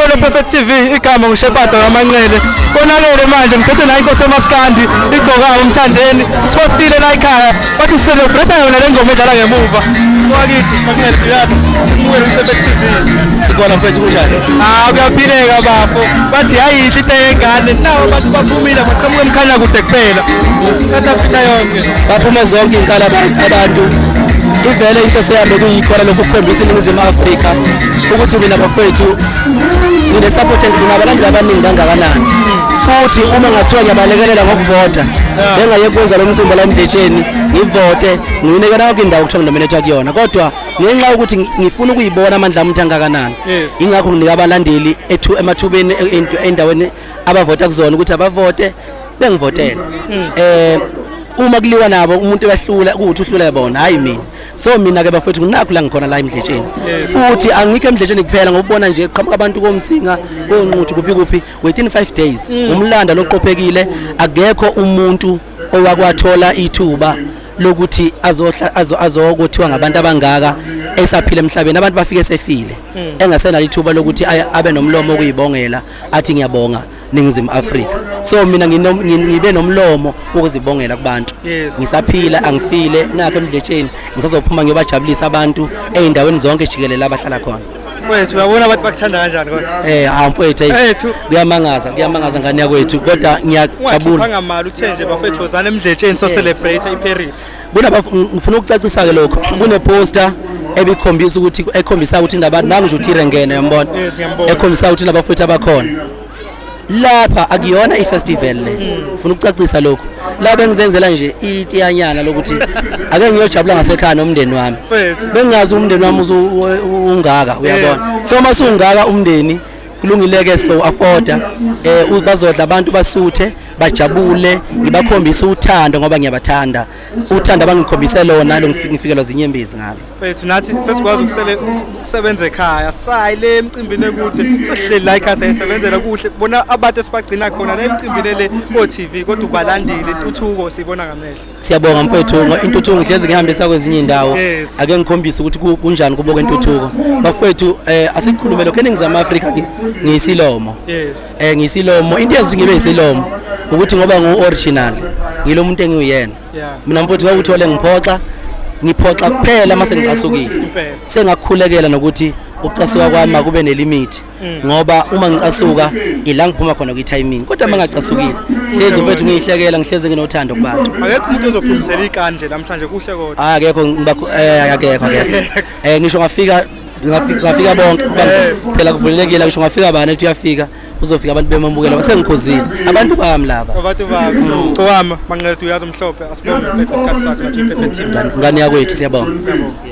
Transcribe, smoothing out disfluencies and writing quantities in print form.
Sawubona Perfect TV igama nguShepata kaManqele. Konakele manje ngiphethe la inkosi eMaskandi Igcokama umthandeni. Sifostile la ekhaya. Bathi celebrate yona le ngoma edlala ngemuva. Kwakithi Manqele uyazi sikumukela Perfect TV. Sibona mfethu kunjani? Kuyaphileka bafo. Bathi hayi into yengane nawo bathi baphumile baqhamuka emkhanya kude kuphela. South Africa yonke. Baphume zonke inkala abantu. Ivele into seyambe kuyikhona lokho ukukhombisa iNingizimu Afrika ukuthi mina bafethu ngine support nginabalandeli abaningi kangakanani futhi uma ngathiwa ngiyabalekelela ngokuvota bengayekwenza lo mcimbi la Emdletsheni ngivote nginikela yonke indawo kuthiwa nginominate kuyona kodwa ngenxa ukuthi ngifuna ukuyibona amandla ami kangakanani ingakho nginika abalandeli emathubeni endaweni abavota kuzona ukuthi abavote bengivotele uma kuliwa nabo umuntu ebahlula ukuthi uhlule bona hayi mina so mina ke bafethu nginakho la ngikhona la Emdletsheni futhi angikho Emdletsheni kuphela ngokubona nje qhamuka abantu komsinga onquthu kuphi within 5 days umlando loqophekile akekho umuntu owakwathola ithuba lokuthi azokuthiwa ngabantu abangaka esaphila emhlabeni abantu bafike sefile engasenalo ithuba lokuthi abe nomlomo okuyibongela athi ngiyabonga Ningizimu Afrika so mina ngibe nomlomo ukuzibongela kubantu ngisaphila angifile nakho Emdletsheni ngisazophuma ngiyobajabulisa abantu eindaweni zonke jikelele abahlala khona mfethu uyabona abantu bakuthanda kanjani kodwa mfethu kuyamangaza ngani yakwethu kodwa ngiyajabula ngamali uthe nje bafethu wozana Emdletsheni so celebrate eParis ngifuna ukucacisa ke lokho kune poster ebikhombisa ukuthi ekhombisa ukuthi nabantu nangisho uthi irengene yambona ekhombisa ukuthi nabafethu abakhona lapha akuyona ifestival le ufuna ukucacisa lokho la bengizenzela nje itiyanyana lokuthi ake ngiyojabula ngasekhaya nomndeni wami bengazi umndeni wami ungaka uyabona so masungaka umndeni kulungileke so afforda bazodla abantu basuthe bajabule ngibakhombisa uthando ngoba ngiyabathanda uthando abangikhombise lona ngifikelwa zinyembezi ngalo mfethu nathi sesikwazi ukusebenza ekhaya sayile emcimbini ekude sehleli la ekhaya sayisebenzela kuhle bona abantu esibagcina khona la emcimbini le OTV kodwa ubalandile intuthuko sibona ngamehlo siyabonga mfethu intuthuko ngihlezi ngihambisa kwezinye indawo ake ngikhombisa ukuthi kunjani kuboke intuthuko bafethu asikhulume lokho eNingizimu Afrika ngiyisilomo ngiyisilomo into yazi ngibe isilomo ukuthi ngoba ngu-original ngilo muntu engiyena mina mfowethu ngawuthole ngiphoxa kuphela mase ngicasukile sengakhulekela nokuthi ukucasuka kwami akube nelimit ngoba uma ngicasuka ila ngiphuma khona kwi-timing kodwa mangacasukile hlezi mfethu ngiyihlekela ngihlezi nginothando kubantu akekho umuntu ozophumisela ikanje namhlanje kuhle kodwa akekho ngisho ngafika bonke phela kuvulelekile ngisho ngafika bani ethi uyafika uzofika abantu bemambukela sengikhozile abantu bami laba Igcokama Manqele uyazi umhlophe asibonge mfethu isikhathi sakhe nathi iPerfect TV ngani yakwethu siyabonga